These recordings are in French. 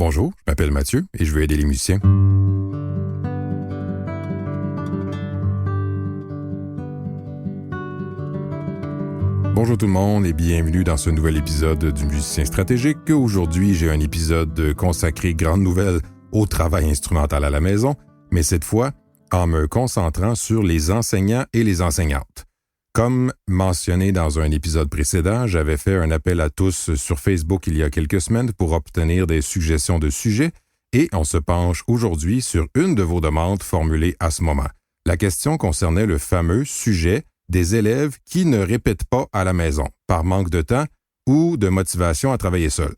Bonjour, je m'appelle Mathieu et je veux aider les musiciens. Bonjour tout le monde et bienvenue dans ce nouvel épisode du Musicien stratégique. Aujourd'hui, j'ai un épisode consacré grande nouvelle au travail instrumental à la maison, mais cette fois en me concentrant sur les enseignants et les enseignantes. Comme mentionné dans un épisode précédent, j'avais fait un appel à tous sur Facebook il y a quelques semaines pour obtenir des suggestions de sujets et on se penche aujourd'hui sur une de vos demandes formulées à ce moment. La question concernait le fameux sujet des élèves qui ne répètent pas à la maison, par manque de temps ou de motivation à travailler seul.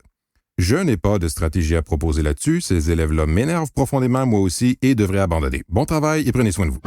Je n'ai pas de stratégie à proposer là-dessus, ces élèves-là m'énervent profondément, moi aussi, et devraient abandonner. Bon travail et prenez soin de vous.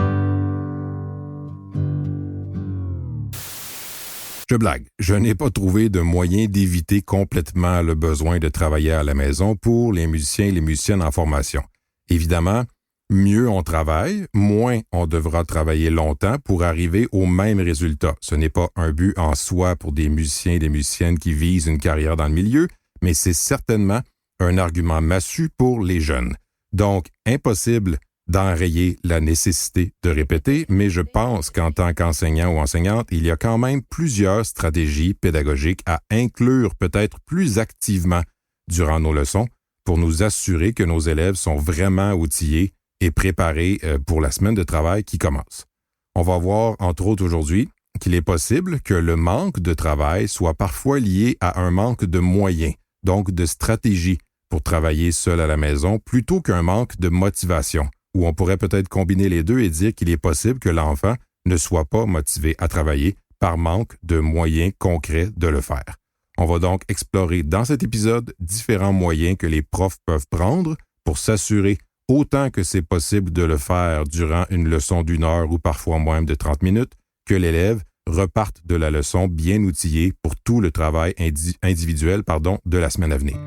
Je blague, je n'ai pas trouvé de moyen d'éviter complètement le besoin de travailler à la maison pour les musiciens et les musiciennes en formation. Évidemment, mieux on travaille, moins on devra travailler longtemps pour arriver au même résultat. Ce n'est pas un but en soi pour des musiciens et des musiciennes qui visent une carrière dans le milieu, mais c'est certainement un argument massu pour les jeunes. Donc, impossible d'enrayer la nécessité de répéter, mais je pense qu'en tant qu'enseignant ou enseignante, il y a quand même plusieurs stratégies pédagogiques à inclure peut-être plus activement durant nos leçons pour nous assurer que nos élèves sont vraiment outillés et préparés pour la semaine de travail qui commence. On va voir, entre autres aujourd'hui, qu'il est possible que le manque de travail soit parfois lié à un manque de moyens, donc de stratégie pour travailler seul à la maison, plutôt qu'un manque de motivation, où on pourrait peut-être combiner les deux et dire qu'il est possible que l'enfant ne soit pas motivé à travailler par manque de moyens concrets de le faire. On va donc explorer dans cet épisode différents moyens que les profs peuvent prendre pour s'assurer autant que c'est possible de le faire durant une leçon d'1 heure ou parfois moins de 30 minutes, que l'élève reparte de la leçon bien outillé pour tout le travail individuel de la semaine à venir.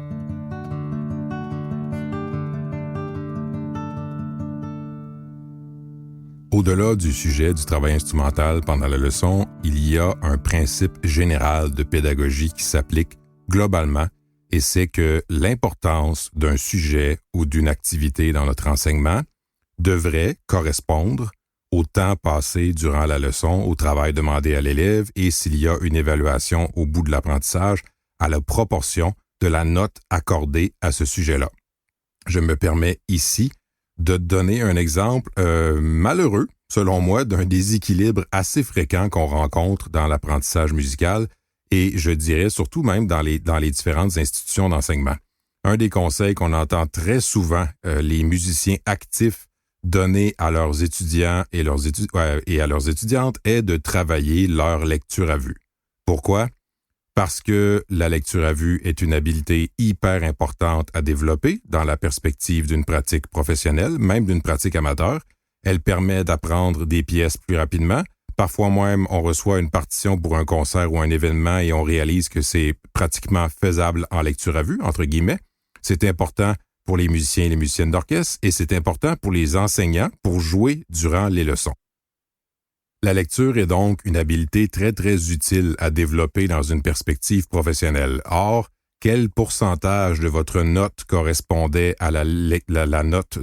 Au-delà du sujet du travail instrumental pendant la leçon, il y a un principe général de pédagogie qui s'applique globalement et c'est que l'importance d'un sujet ou d'une activité dans notre enseignement devrait correspondre au temps passé durant la leçon, au travail demandé à l'élève et s'il y a une évaluation au bout de l'apprentissage, à la proportion de la note accordée à ce sujet-là. Je me permets ici de donner un exemple malheureux, selon moi, d'un déséquilibre assez fréquent qu'on rencontre dans l'apprentissage musical et je dirais surtout même dans les différentes institutions d'enseignement. Un des conseils qu'on entend très souvent les musiciens actifs donner à leurs étudiants et à leurs étudiantes est de travailler leur lecture à vue. Pourquoi? Parce que la lecture à vue est une habileté hyper importante à développer dans la perspective d'une pratique professionnelle, même d'une pratique amateur. Elle permet d'apprendre des pièces plus rapidement. Parfois même, on reçoit une partition pour un concert ou un événement et on réalise que c'est pratiquement faisable en lecture à vue, entre guillemets. C'est important pour les musiciens et les musiciennes d'orchestre et c'est important pour les enseignants pour jouer durant les leçons. La lecture est donc une habileté très, très utile à développer dans une perspective professionnelle. Or, quel pourcentage de votre note correspondait à la note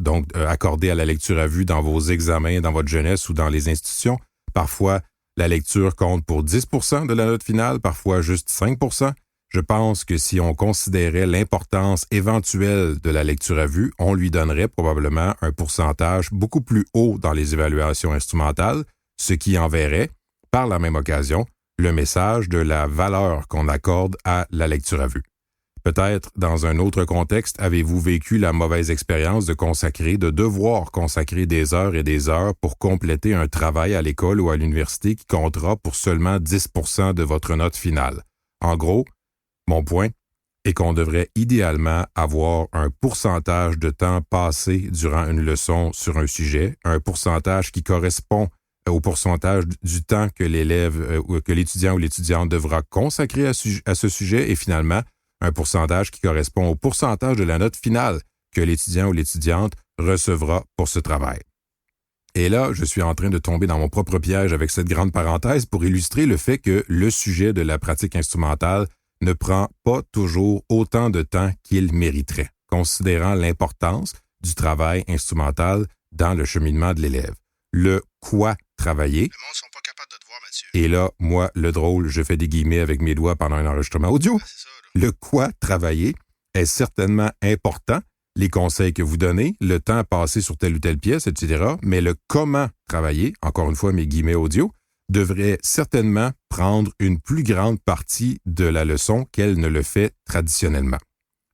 accordée à la lecture à vue dans vos examens, dans votre jeunesse ou dans les institutions? Parfois, la lecture compte pour 10% de la note finale, parfois juste 5%. Je pense que si on considérait l'importance éventuelle de la lecture à vue, on lui donnerait probablement un pourcentage beaucoup plus haut dans les évaluations instrumentales, ce qui enverrait, par la même occasion, le message de la valeur qu'on accorde à la lecture à vue. Peut-être, dans un autre contexte, avez-vous vécu la mauvaise expérience de devoir consacrer des heures et des heures pour compléter un travail à l'école ou à l'université qui comptera pour seulement 10% de votre note finale. En gros, mon point est qu'on devrait idéalement avoir un pourcentage de temps passé durant une leçon sur un sujet, un pourcentage qui correspond au pourcentage du temps que l'élève ou que l'étudiant ou l'étudiante devra consacrer à ce sujet et finalement un pourcentage qui correspond au pourcentage de la note finale que l'étudiant ou l'étudiante recevra pour ce travail. Et là, je suis en train de tomber dans mon propre piège avec cette grande parenthèse pour illustrer le fait que le sujet de la pratique instrumentale ne prend pas toujours autant de temps qu'il mériterait. considérant l'importance du travail instrumental dans le cheminement de l'élève. Le quoi travailler. Le monde sont pas capables de te voir, Mathieu. Et là, moi, le drôle, je fais des guillemets avec mes doigts pendant un enregistrement audio. C'est ça, là. Le quoi travailler est certainement important, les conseils que vous donnez, le temps passé sur telle ou telle pièce, etc. Mais le comment travailler, encore une fois mes guillemets audio, devrait certainement prendre une plus grande partie de la leçon qu'elle ne le fait traditionnellement.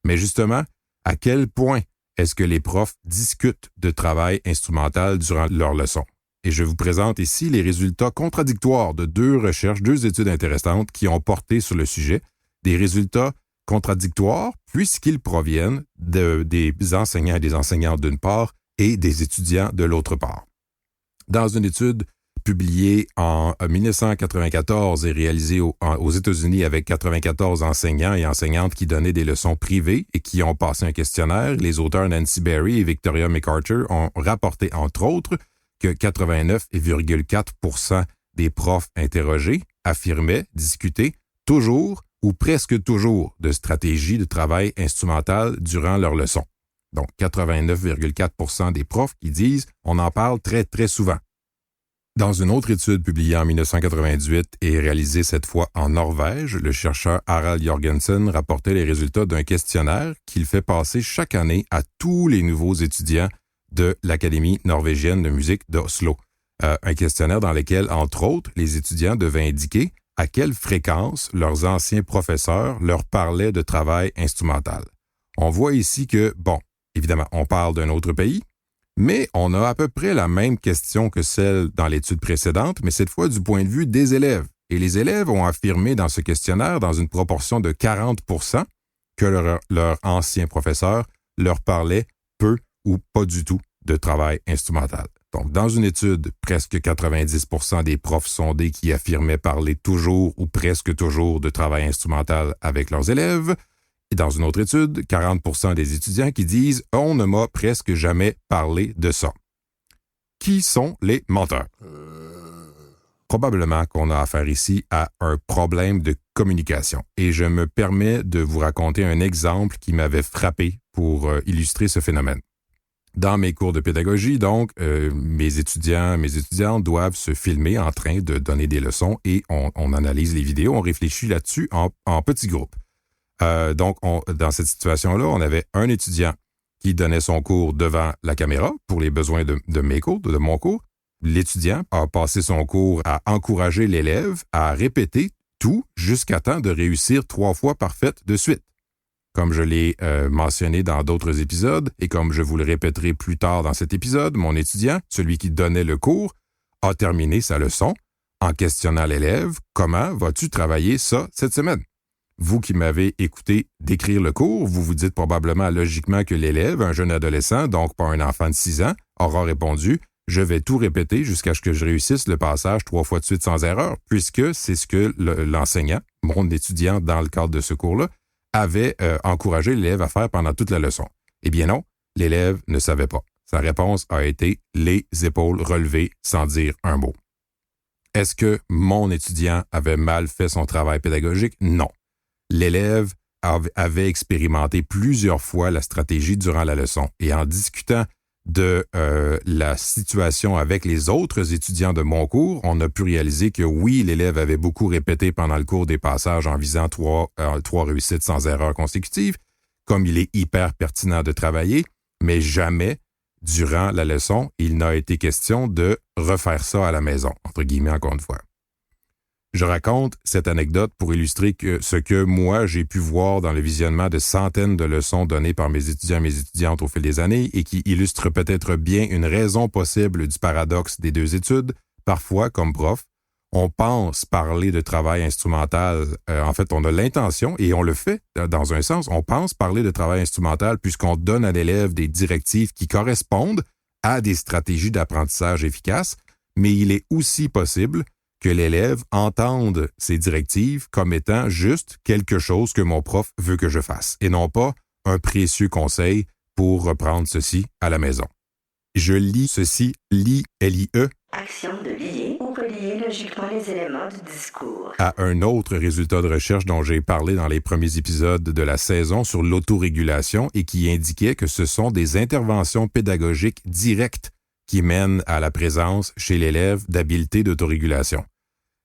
Mais justement, à quel point est-ce que les profs discutent de travail instrumental durant leur leçon? Et je vous présente ici les résultats contradictoires de deux études intéressantes qui ont porté sur le sujet, des résultats contradictoires puisqu'ils proviennent des enseignants et des enseignantes d'une part et des étudiants de l'autre part. Dans une étude publiée en 1994 et réalisée aux États-Unis avec 94 enseignants et enseignantes qui donnaient des leçons privées et qui ont passé un questionnaire, les auteurs Nancy Berry et Victoria McArthur ont rapporté, entre autres, que 89,4% des profs interrogés affirmaient discuter toujours ou presque toujours de stratégies de travail instrumental durant leur leçon. Donc, 89,4% des profs qui disent « on en parle très, très souvent ». Dans une autre étude publiée en 1998 et réalisée cette fois en Norvège, le chercheur Harald Jorgensen rapportait les résultats d'un questionnaire qu'il fait passer chaque année à tous les nouveaux étudiants de l'Académie norvégienne de musique d'Oslo. Un questionnaire dans lequel, entre autres, les étudiants devaient indiquer à quelle fréquence leurs anciens professeurs leur parlaient de travail instrumental. On voit ici que, bon, évidemment, on parle d'un autre pays, mais on a à peu près la même question que celle dans l'étude précédente, mais cette fois du point de vue des élèves. Et les élèves ont affirmé dans ce questionnaire, dans une proportion de 40%, que leur ancien professeur leur parlait peu ou pas du tout de travail instrumental. Donc, dans une étude, presque 90% des profs sondés qui affirmaient parler toujours ou presque toujours de travail instrumental avec leurs élèves. Et dans une autre étude, 40% des étudiants qui disent « on ne m'a presque jamais parlé de ça ». Qui sont les menteurs? Probablement qu'on a affaire ici à un problème de communication. Et je me permets de vous raconter un exemple qui m'avait frappé pour illustrer ce phénomène. Dans mes cours de pédagogie, donc, mes étudiants, mes étudiantes doivent se filmer en train de donner des leçons et on analyse les vidéos, on réfléchit là-dessus en petits groupes. Donc, dans cette situation-là, on avait un étudiant qui donnait son cours devant la caméra pour les besoins de mes cours, de mon cours. L'étudiant a passé son cours à encourager l'élève à répéter tout jusqu'à temps de réussir 3 fois parfaite de suite. Comme je l'ai mentionné dans d'autres épisodes et comme je vous le répéterai plus tard dans cet épisode, mon étudiant, celui qui donnait le cours, a terminé sa leçon en questionnant l'élève « Comment vas-tu travailler ça cette semaine? » Vous qui m'avez écouté décrire le cours, vous vous dites probablement logiquement que l'élève, un jeune adolescent, donc pas un enfant de 6 ans, aura répondu « Je vais tout répéter jusqu'à ce que je réussisse le passage 3 fois de suite sans erreur », puisque c'est ce que l'enseignant, mon étudiant dans le cadre de ce cours-là, avait encouragé l'élève à faire pendant toute la leçon. Eh bien non, l'élève ne savait pas. Sa réponse a été les épaules relevées sans dire un mot. Est-ce que mon étudiant avait mal fait son travail pédagogique? Non. L'élève avait expérimenté plusieurs fois la stratégie durant la leçon et en discutant de la situation avec les autres étudiants de mon cours, on a pu réaliser que oui, l'élève avait beaucoup répété pendant le cours des passages en visant 3 réussites sans erreur consécutive, comme il est hyper pertinent de travailler, mais jamais, durant la leçon, il n'a été question de refaire ça à la maison, entre guillemets encore une fois. Je raconte cette anecdote pour illustrer ce que moi, j'ai pu voir dans le visionnement de centaines de leçons données par mes étudiants et mes étudiantes au fil des années et qui illustre peut-être bien une raison possible du paradoxe des deux études. Parfois, comme prof, on pense parler de travail instrumental. En fait, on a l'intention, et on le fait dans un sens, on pense parler de travail instrumental puisqu'on donne à l'élève des directives qui correspondent à des stratégies d'apprentissage efficaces, mais il est aussi possible que l'élève entende ces directives comme étant juste quelque chose que mon prof veut que je fasse, et non pas un précieux conseil pour reprendre ceci à la maison. Je lis ceci, lis, L-I-E. Action de lier ou relier logiquement les éléments du discours. À un autre résultat de recherche dont j'ai parlé dans les premiers épisodes de la saison sur l'autorégulation et qui indiquait que ce sont des interventions pédagogiques directes qui mènent à la présence chez l'élève d'habiletés d'autorégulation.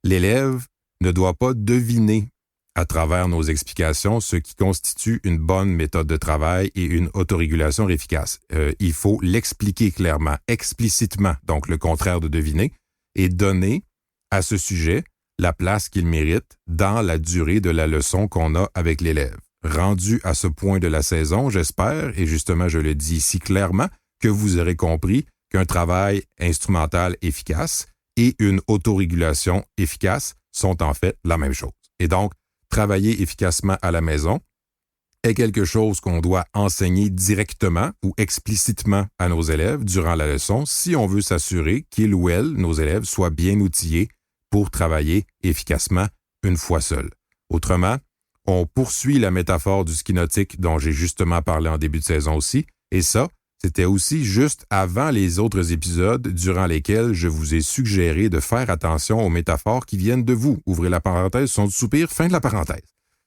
L'élève ne doit pas deviner à travers nos explications ce qui constitue une bonne méthode de travail et une autorégulation efficace. Il faut l'expliquer clairement, explicitement, donc le contraire de deviner, et donner à ce sujet la place qu'il mérite dans la durée de la leçon qu'on a avec l'élève. Rendu à ce point de la saison, j'espère, et justement je le dis ici clairement, que vous aurez compris qu'un travail instrumental efficace et une autorégulation efficace sont en fait la même chose. Et donc, travailler efficacement à la maison est quelque chose qu'on doit enseigner directement ou explicitement à nos élèves durant la leçon si on veut s'assurer qu'ils ou elles, nos élèves, soient bien outillés pour travailler efficacement une fois seuls. Autrement, on poursuit la métaphore du ski nautique dont j'ai justement parlé en début de saison aussi, et ça, c'était aussi juste avant les autres épisodes durant lesquels je vous ai suggéré de faire attention aux métaphores qui viennent de vous. Ouvrez la parenthèse, son du soupir, fin de la parenthèse.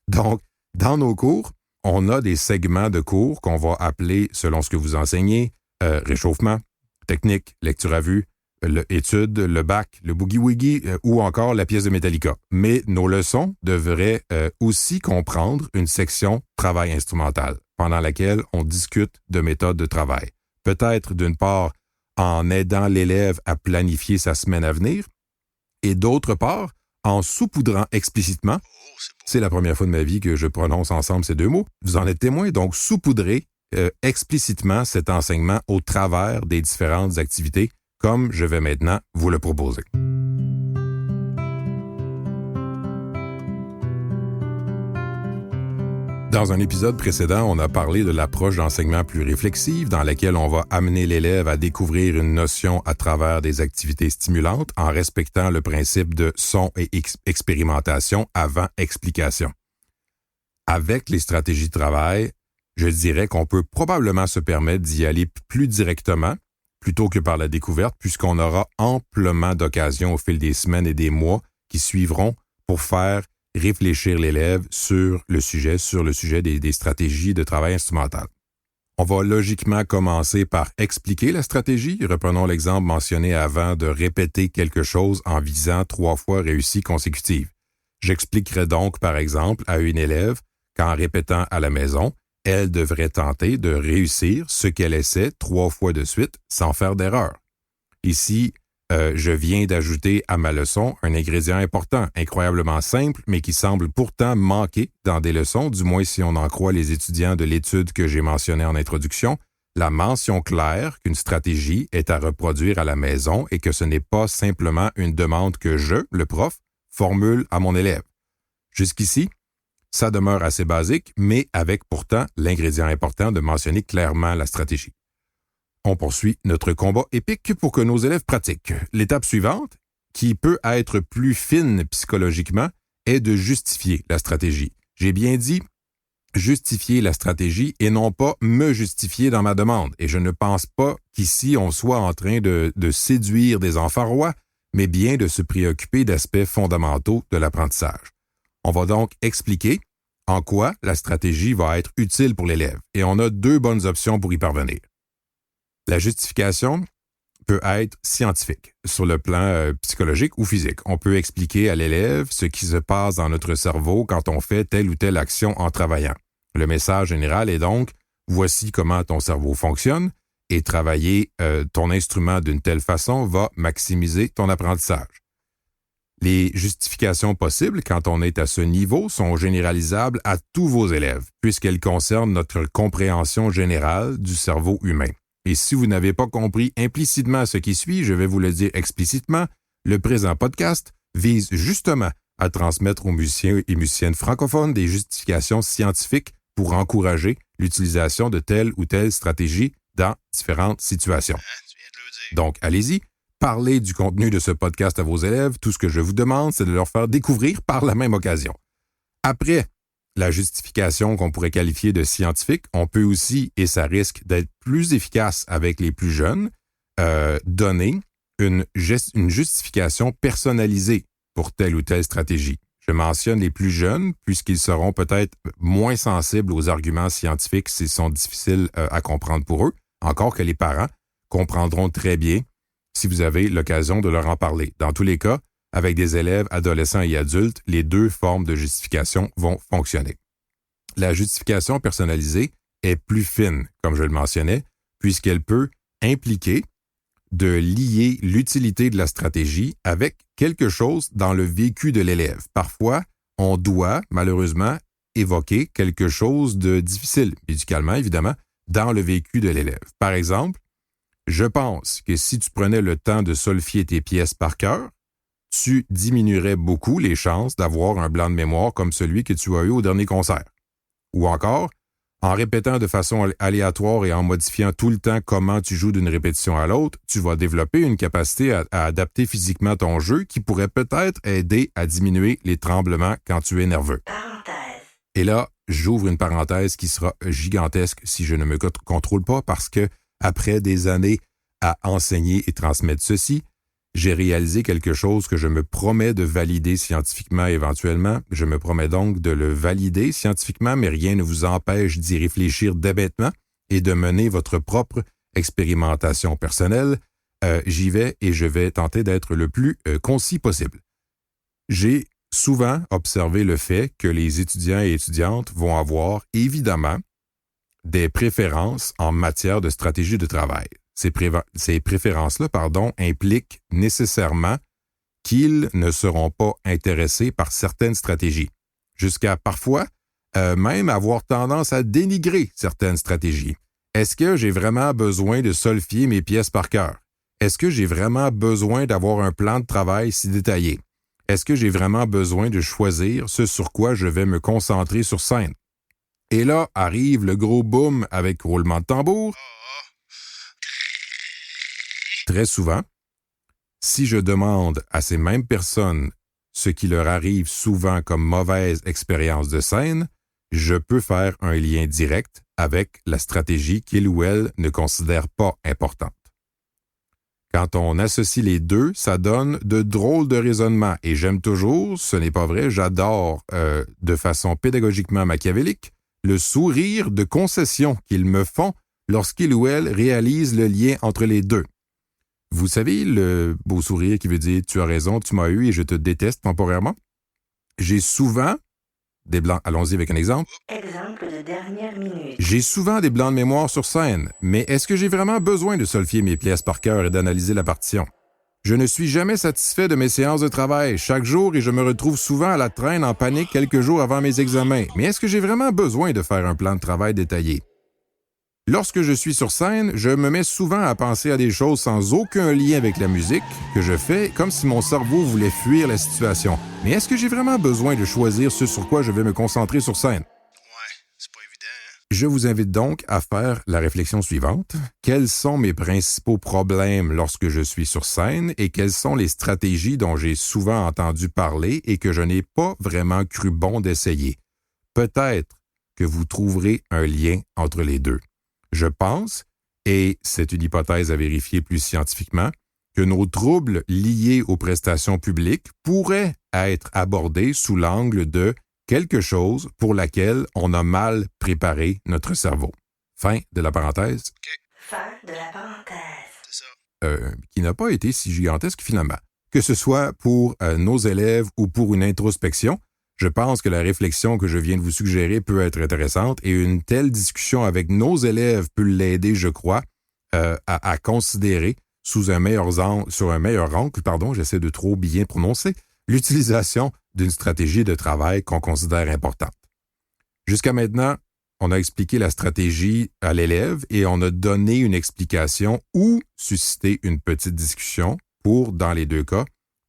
Donc, dans nos cours, on a des segments de cours qu'on va appeler, selon ce que vous enseignez, réchauffement, technique, lecture à vue, étude, le bac, le boogie-woogie ou encore la pièce de Metallica. Mais nos leçons devraient aussi comprendre une section travail instrumental pendant laquelle on discute de méthodes de travail. Peut-être d'une part en aidant l'élève à planifier sa semaine à venir et d'autre part en saupoudrant explicitement. C'est la première fois de ma vie que je prononce ensemble ces deux mots. Vous en êtes témoin, donc saupoudrer explicitement cet enseignement au travers des différentes activités comme je vais maintenant vous le proposer. Dans un épisode précédent, on a parlé de l'approche d'enseignement plus réflexive dans laquelle on va amener l'élève à découvrir une notion à travers des activités stimulantes en respectant le principe de son et expérimentation avant explication. Avec les stratégies de travail, je dirais qu'on peut probablement se permettre d'y aller plus directement plutôt que par la découverte, puisqu'on aura amplement d'occasions au fil des semaines et des mois qui suivront pour faire réfléchir l'élève sur le sujet des stratégies de travail instrumental. On va logiquement commencer par expliquer la stratégie. Reprenons l'exemple mentionné avant de répéter quelque chose en visant 3 fois réussies consécutives. J'expliquerai donc, par exemple, à une élève qu'en répétant à la maison, elle devrait tenter de réussir ce qu'elle essaie 3 fois de suite sans faire d'erreur. Ici, je viens d'ajouter à ma leçon un ingrédient important, incroyablement simple, mais qui semble pourtant manquer dans des leçons, du moins si on en croit les étudiants de l'étude que j'ai mentionnée en introduction, la mention claire qu'une stratégie est à reproduire à la maison et que ce n'est pas simplement une demande que je, le prof, formule à mon élève. Jusqu'ici, ça demeure assez basique, mais avec pourtant l'ingrédient important de mentionner clairement la stratégie. On poursuit notre combat épique pour que nos élèves pratiquent. L'étape suivante, qui peut être plus fine psychologiquement, est de justifier la stratégie. J'ai bien dit justifier la stratégie et non pas me justifier dans ma demande. Et je ne pense pas qu'ici on soit en train de séduire des enfants rois, mais bien de se préoccuper d'aspects fondamentaux de l'apprentissage. On va donc expliquer en quoi la stratégie va être utile pour l'élève. Et on a 2 bonnes options pour y parvenir. La justification peut être scientifique, sur le plan psychologique ou physique. On peut expliquer à l'élève ce qui se passe dans notre cerveau quand on fait telle ou telle action en travaillant. Le message général est donc, voici comment ton cerveau fonctionne, et travailler ton instrument d'une telle façon va maximiser ton apprentissage. Les justifications possibles quand on est à ce niveau sont généralisables à tous vos élèves, puisqu'elles concernent notre compréhension générale du cerveau humain. Et si vous n'avez pas compris implicitement ce qui suit, je vais vous le dire explicitement, le présent podcast vise justement à transmettre aux musiciens et musiciennes francophones des justifications scientifiques pour encourager l'utilisation de telle ou telle stratégie dans différentes situations. Donc, allez-y. Parlez du contenu de ce podcast à vos élèves. Tout ce que je vous demande, c'est de leur faire découvrir par la même occasion. Après la justification qu'on pourrait qualifier de scientifique, on peut aussi, et ça risque d'être plus efficace avec les plus jeunes, donner une justification personnalisée pour telle ou telle stratégie. Je mentionne les plus jeunes, puisqu'ils seront peut-être moins sensibles aux arguments scientifiques s'ils sont difficiles à comprendre pour eux, encore que les parents comprendront très bien si vous avez l'occasion de leur en parler. Dans tous les cas, avec des élèves, adolescents et adultes, les deux formes de justification vont fonctionner. La justification personnalisée est plus fine, comme je le mentionnais, puisqu'elle peut impliquer de lier l'utilité de la stratégie avec quelque chose dans le vécu de l'élève. Parfois, on doit, malheureusement, évoquer quelque chose de difficile, médicalement évidemment, dans le vécu de l'élève. Par exemple, je pense que si tu prenais le temps de solfier tes pièces par cœur, tu diminuerais beaucoup les chances d'avoir un blanc de mémoire comme celui que tu as eu au dernier concert. Ou encore, en répétant de façon aléatoire et en modifiant tout le temps comment tu joues d'une répétition à l'autre, tu vas développer une capacité à adapter physiquement ton jeu qui pourrait peut-être aider à diminuer les tremblements quand tu es nerveux. Parenthèse. Et là, j'ouvre une parenthèse qui sera gigantesque si je ne me contrôle pas parce que, après des années à enseigner et transmettre ceci, j'ai réalisé quelque chose que je me promets de valider scientifiquement éventuellement. Je me promets donc de le valider scientifiquement, mais rien ne vous empêche d'y réfléchir dès maintenant et de mener votre propre expérimentation personnelle. J'y vais et je vais tenter d'être le plus concis possible. J'ai souvent observé le fait que les étudiants et étudiantes vont avoir évidemment des préférences en matière de stratégie de travail. Ces préférences-là, impliquent nécessairement qu'ils ne seront pas intéressés par certaines stratégies, jusqu'à parfois même avoir tendance à dénigrer certaines stratégies. Est-ce que j'ai vraiment besoin de solfier mes pièces par cœur? Est-ce que j'ai vraiment besoin d'avoir un plan de travail si détaillé? Est-ce que j'ai vraiment besoin de choisir ce sur quoi je vais me concentrer sur scène? Et là arrive le gros boom avec roulement de tambour. Très souvent, si je demande à ces mêmes personnes ce qui leur arrive souvent comme mauvaise expérience de scène, je peux faire un lien direct avec la stratégie qu'il ou elle ne considère pas importante. Quand on associe les deux, ça donne de drôles de raisonnements et j'aime toujours, ce n'est pas vrai, j'adore de façon pédagogiquement machiavélique le sourire de concession qu'ils me font lorsqu'ils ou elles réalisent le lien entre les deux. Vous savez, le beau sourire qui veut dire « tu as raison, tu m'as eu et je te déteste temporairement ». J'ai souvent des blancs... Allons-y avec un exemple. Exemple de dernière minute. J'ai souvent des blancs de mémoire sur scène, mais est-ce que j'ai vraiment besoin de solfier mes pièces par cœur et d'analyser la partition? Je ne suis jamais satisfait de mes séances de travail chaque jour et je me retrouve souvent à la traîne en panique quelques jours avant mes examens. Mais est-ce que j'ai vraiment besoin de faire un plan de travail détaillé? Lorsque je suis sur scène, je me mets souvent à penser à des choses sans aucun lien avec la musique que je fais, comme si mon cerveau voulait fuir la situation. Mais est-ce que j'ai vraiment besoin de choisir ce sur quoi je vais me concentrer sur scène? Ouais, c'est pas évident, hein? Je vous invite donc à faire la réflexion suivante. Quels sont mes principaux problèmes lorsque je suis sur scène et quelles sont les stratégies dont j'ai souvent entendu parler et que je n'ai pas vraiment cru bon d'essayer? Peut-être que vous trouverez un lien entre les deux. Je pense, et c'est une hypothèse à vérifier plus scientifiquement, que nos troubles liés aux prestations publiques pourraient être abordés sous l'angle de quelque chose pour laquelle on a mal préparé notre cerveau. Fin de la parenthèse. Fin de la parenthèse. C'est ça. Qui n'a pas été si gigantesque finalement. Que ce soit pour nos élèves ou pour une introspection, je pense que la réflexion que je viens de vous suggérer peut être intéressante et une telle discussion avec nos élèves peut l'aider, je crois, à considérer sur un meilleur angle, j'essaie de trop bien prononcer, l'utilisation d'une stratégie de travail qu'on considère importante. Jusqu'à maintenant, on a expliqué la stratégie à l'élève et on a donné une explication ou suscité une petite discussion pour, dans les deux cas,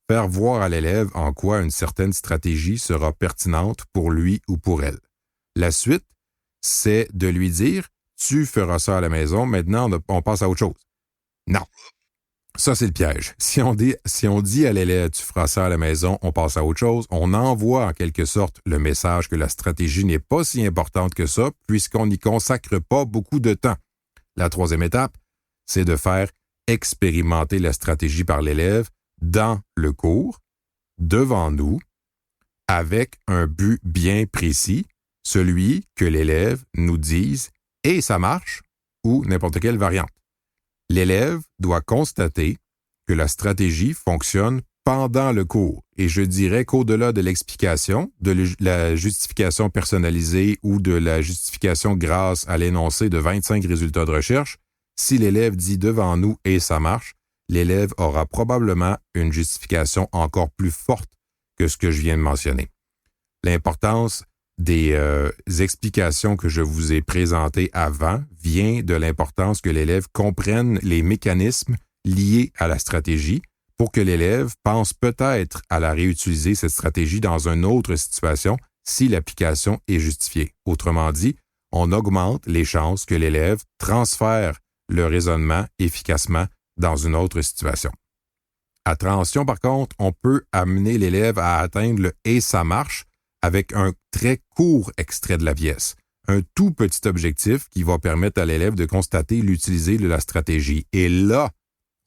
faire voir à l'élève en quoi une certaine stratégie sera pertinente pour lui ou pour elle. La suite, c'est de lui dire « tu feras ça à la maison, maintenant on passe à autre chose ». Non. Ça, c'est le piège. Si on dit à l'élève « tu feras ça à la maison, on passe à autre chose », on envoie en quelque sorte le message que la stratégie n'est pas si importante que ça puisqu'on n'y consacre pas beaucoup de temps. La troisième étape, c'est de faire expérimenter la stratégie par l'élève dans le cours, devant nous, avec un but bien précis, celui que l'élève nous dise « et ça marche » ou n'importe quelle variante. L'élève doit constater que la stratégie fonctionne pendant le cours. Et je dirais qu'au-delà de l'explication, de la justification personnalisée ou de la justification grâce à l'énoncé de 25 résultats de recherche, si l'élève dit devant nous « et ça marche », l'élève aura probablement une justification encore plus forte que ce que je viens de mentionner. L'importance des explications que je vous ai présentées avant vient de l'importance que l'élève comprenne les mécanismes liés à la stratégie pour que l'élève pense peut-être à la réutiliser cette stratégie dans une autre situation si l'application est justifiée. Autrement dit, on augmente les chances que l'élève transfère le raisonnement efficacement dans une autre situation. Attention, par contre, on peut amener l'élève à atteindre le « et ça marche » avec un très court extrait de la pièce, un tout petit objectif qui va permettre à l'élève de constater l'utilité de la stratégie. Et là,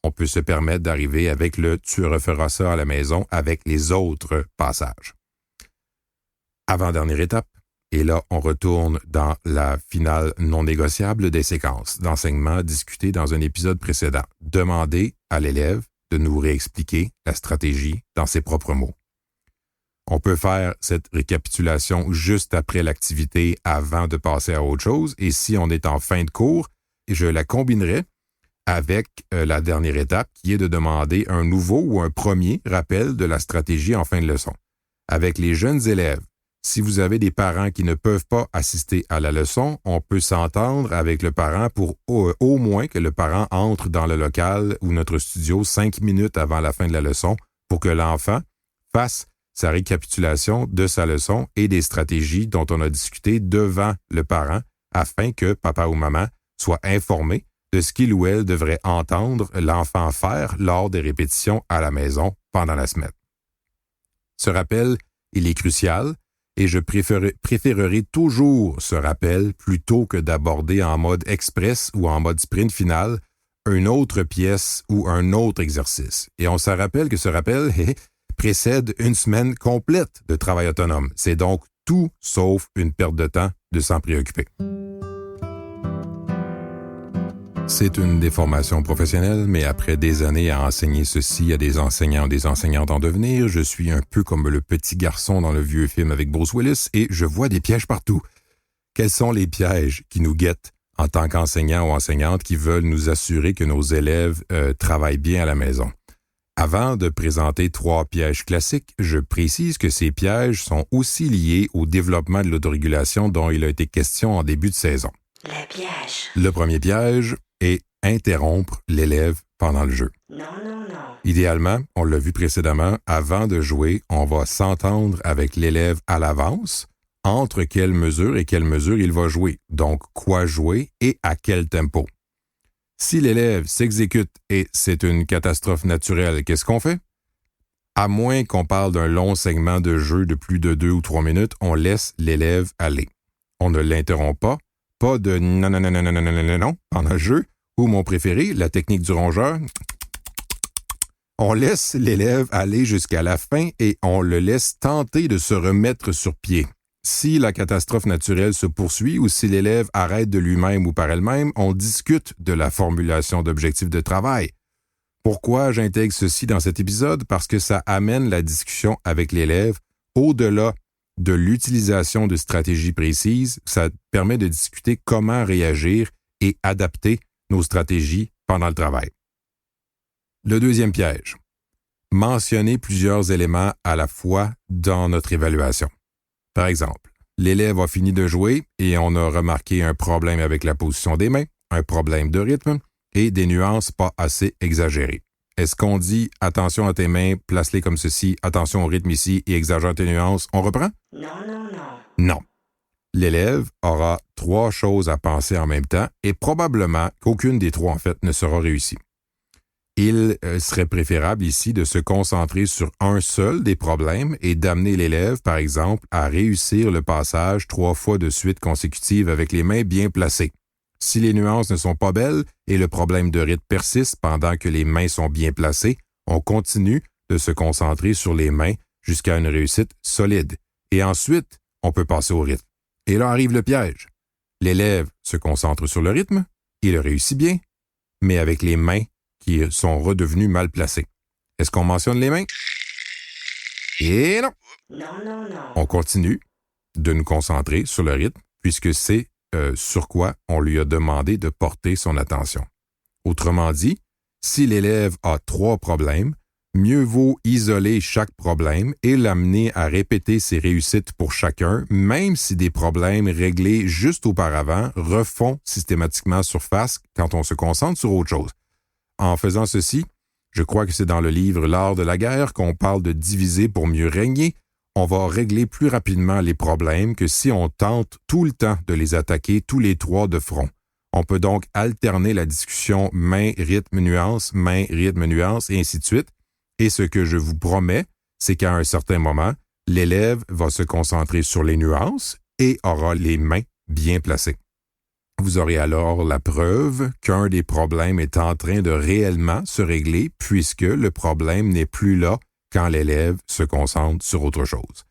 on peut se permettre d'arriver avec le « tu referas ça à la maison » avec les autres passages. Avant-dernière étape, et là, on retourne dans la finale non négociable des séquences d'enseignement discutées dans un épisode précédent. Demander à l'élève de nous réexpliquer la stratégie dans ses propres mots. On peut faire cette récapitulation juste après l'activité avant de passer à autre chose, et si on est en fin de cours, je la combinerai avec la dernière étape qui est de demander un nouveau ou un premier rappel de la stratégie en fin de leçon. Avec les jeunes élèves, si vous avez des parents qui ne peuvent pas assister à la leçon, on peut s'entendre avec le parent pour au moins que le parent entre dans le local ou notre studio 5 minutes avant la fin de la leçon pour que l'enfant fasse sa récapitulation de sa leçon et des stratégies dont on a discuté devant le parent afin que papa ou maman soit informé de ce qu'il ou elle devrait entendre l'enfant faire lors des répétitions à la maison pendant la semaine. Ce rappel, il est crucial et je préférerai toujours ce rappel plutôt que d'aborder en mode express ou en mode sprint final une autre pièce ou un autre exercice. Et on se rappelle que ce rappel précède une semaine complète de travail autonome. C'est donc tout sauf une perte de temps de s'en préoccuper. C'est une déformation professionnelle, mais après des années à enseigner ceci à des enseignants ou des enseignantes en devenir, je suis un peu comme le petit garçon dans le vieux film avec Bruce Willis et je vois des pièges partout. Quels sont les pièges qui nous guettent en tant qu'enseignants ou enseignantes qui veulent nous assurer que nos élèves travaillent bien à la maison? Avant de présenter 3 pièges classiques, je précise que ces pièges sont aussi liés au développement de l'autorégulation dont il a été question en début de saison. Le piège. Le premier piège est interrompre l'élève pendant le jeu. Non, non, non. Idéalement, on l'a vu précédemment, avant de jouer, on va s'entendre avec l'élève à l'avance entre quelle mesure et quelle mesure il va jouer, donc quoi jouer et à quel tempo. Si l'élève s'exécute et c'est une catastrophe naturelle, qu'est-ce qu'on fait? À moins qu'on parle d'un long segment de jeu de plus de 2 ou 3 minutes, on laisse l'élève aller. On ne l'interrompt pas de non, non, non, non, non, non, non, non, non, pendant le jeu, ou mon préféré, la technique du rongeur. On laisse l'élève aller jusqu'à la fin et on le laisse tenter de se remettre sur pied. Si la catastrophe naturelle se poursuit ou si l'élève arrête de lui-même ou par elle-même, on discute de la formulation d'objectifs de travail. Pourquoi j'intègre ceci dans cet épisode? Parce que ça amène la discussion avec l'élève au-delà de l'utilisation de stratégies précises. Ça permet de discuter comment réagir et adapter nos stratégies pendant le travail. Le deuxième piège. Mentionner plusieurs éléments à la fois dans notre évaluation. Par exemple, l'élève a fini de jouer et on a remarqué un problème avec la position des mains, un problème de rythme et des nuances pas assez exagérées. Est-ce qu'on dit « attention à tes mains, place-les comme ceci, attention au rythme ici et exagère tes nuances », on reprend? Non, non, non. Non. L'élève aura 3 choses à penser en même temps et probablement qu'aucune des 3 en fait ne sera réussie. Il serait préférable ici de se concentrer sur un seul des problèmes et d'amener l'élève, par exemple, à réussir le passage 3 fois de suite consécutive avec les mains bien placées. Si les nuances ne sont pas belles et le problème de rythme persiste pendant que les mains sont bien placées, on continue de se concentrer sur les mains jusqu'à une réussite solide. Et ensuite, on peut passer au rythme. Et là arrive le piège. L'élève se concentre sur le rythme, il réussit bien, mais avec les mains qui sont redevenues mal placées. Est-ce qu'on mentionne les mains? Et non! Non. On continue de nous concentrer sur le rythme, puisque c'est sur quoi on lui a demandé de porter son attention. Autrement dit, si l'élève a 3 problèmes, mieux vaut isoler chaque problème et l'amener à répéter ses réussites pour chacun, même si des problèmes réglés juste auparavant refont systématiquement surface quand on se concentre sur autre chose. En faisant ceci, je crois que c'est dans le livre L'art de la guerre qu'on parle de diviser pour mieux régner. On va régler plus rapidement les problèmes que si on tente tout le temps de les attaquer tous les 3 de front. On peut donc alterner la discussion main, rythme, nuance, et ainsi de suite. Et ce que je vous promets, c'est qu'à un certain moment, l'élève va se concentrer sur les nuances et aura les mains bien placées. Vous aurez alors la preuve qu'un des problèmes est en train de réellement se régler puisque le problème n'est plus là quand l'élève se concentre sur autre chose.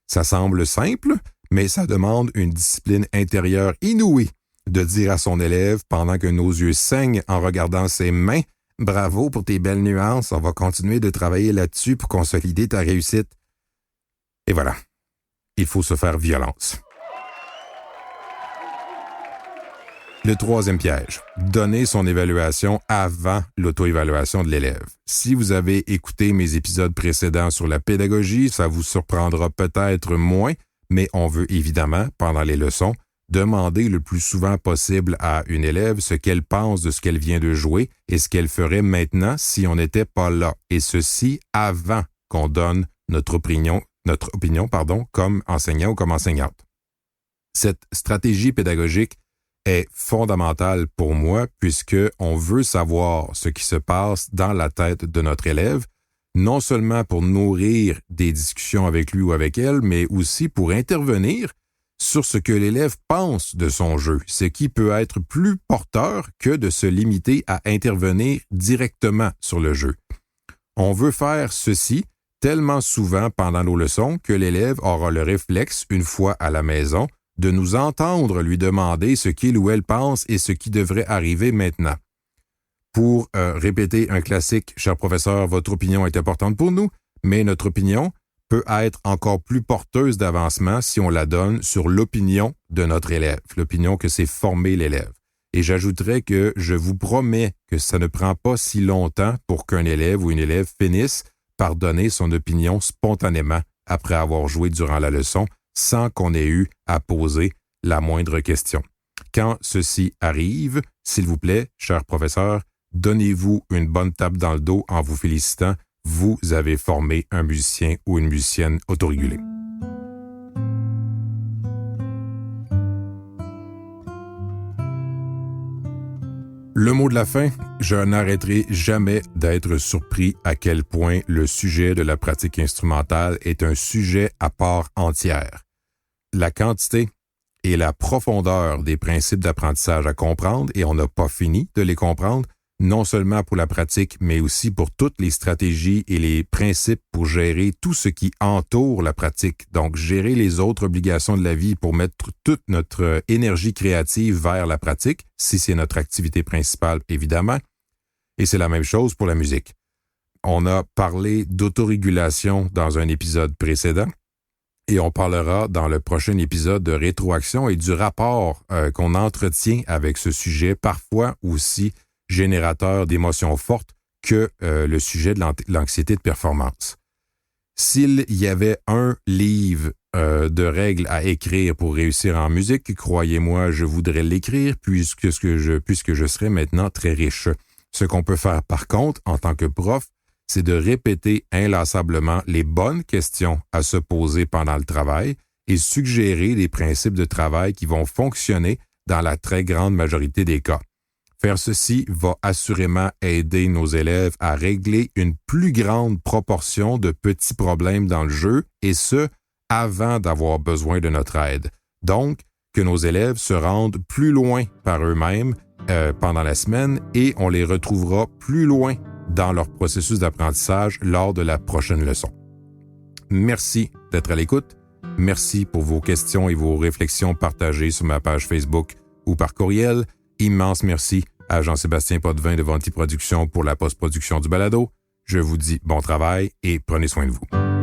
Ça semble simple, mais ça demande une discipline intérieure inouïe de dire à son élève pendant que nos yeux saignent en regardant ses mains « Bravo pour tes belles nuances, on va continuer de travailler là-dessus pour consolider ta réussite. » Et voilà, il faut se faire violence. Le 3e piège, donner son évaluation avant l'auto-évaluation de l'élève. Si vous avez écouté mes épisodes précédents sur la pédagogie, ça vous surprendra peut-être moins, mais on veut évidemment, pendant les leçons, demander le plus souvent possible à une élève ce qu'elle pense de ce qu'elle vient de jouer et ce qu'elle ferait maintenant si on n'était pas là. Et ceci avant qu'on donne notre opinion, comme enseignant ou comme enseignante. Cette stratégie pédagogique est fondamentale pour moi puisque on veut savoir ce qui se passe dans la tête de notre élève, non seulement pour nourrir des discussions avec lui ou avec elle, mais aussi pour intervenir sur ce que l'élève pense de son jeu, ce qui peut être plus porteur que de se limiter à intervenir directement sur le jeu. On veut faire ceci tellement souvent pendant nos leçons que l'élève aura le réflexe, une fois à la maison, de nous entendre lui demander ce qu'il ou elle pense et ce qui devrait arriver maintenant. Pour répéter un classique, cher professeur, votre opinion est importante pour nous, mais notre opinion peut être encore plus porteuse d'avancement si on la donne sur l'opinion de notre élève, l'opinion que s'est formée l'élève. Et j'ajouterais que je vous promets que ça ne prend pas si longtemps pour qu'un élève ou une élève finisse par donner son opinion spontanément après avoir joué durant la leçon, sans qu'on ait eu à poser la moindre question. Quand ceci arrive, s'il vous plaît, cher professeur, donnez-vous une bonne tape dans le dos en vous félicitant. Vous avez formé un musicien ou une musicienne autorégulée. Le mot de la fin, je n'arrêterai jamais d'être surpris à quel point le sujet de la pratique instrumentale est un sujet à part entière. La quantité et la profondeur des principes d'apprentissage à comprendre, et on n'a pas fini de les comprendre, non seulement pour la pratique, mais aussi pour toutes les stratégies et les principes pour gérer tout ce qui entoure la pratique. Donc, gérer les autres obligations de la vie pour mettre toute notre énergie créative vers la pratique, si c'est notre activité principale, évidemment. Et c'est la même chose pour la musique. On a parlé d'autorégulation dans un épisode précédent. Et on parlera dans le prochain épisode de rétroaction et du rapport qu'on entretient avec ce sujet, parfois aussi générateur d'émotions fortes que le sujet de l'anxiété de performance. S'il y avait un livre de règles à écrire pour réussir en musique, croyez-moi, je voudrais l'écrire puisque je serais maintenant très riche. Ce qu'on peut faire par contre en tant que prof, c'est de répéter inlassablement les bonnes questions à se poser pendant le travail et suggérer des principes de travail qui vont fonctionner dans la très grande majorité des cas. Faire ceci va assurément aider nos élèves à régler une plus grande proportion de petits problèmes dans le jeu, et ce, avant d'avoir besoin de notre aide. Donc, que nos élèves se rendent plus loin par eux-mêmes pendant la semaine et on les retrouvera plus loin dans leur processus d'apprentissage lors de la prochaine leçon. Merci d'être à l'écoute. Merci pour vos questions et vos réflexions partagées sur ma page Facebook ou par courriel. Immense merci à Jean-Sébastien Potvin de Vonti Productions pour la post-production du balado. Je vous dis bon travail et prenez soin de vous.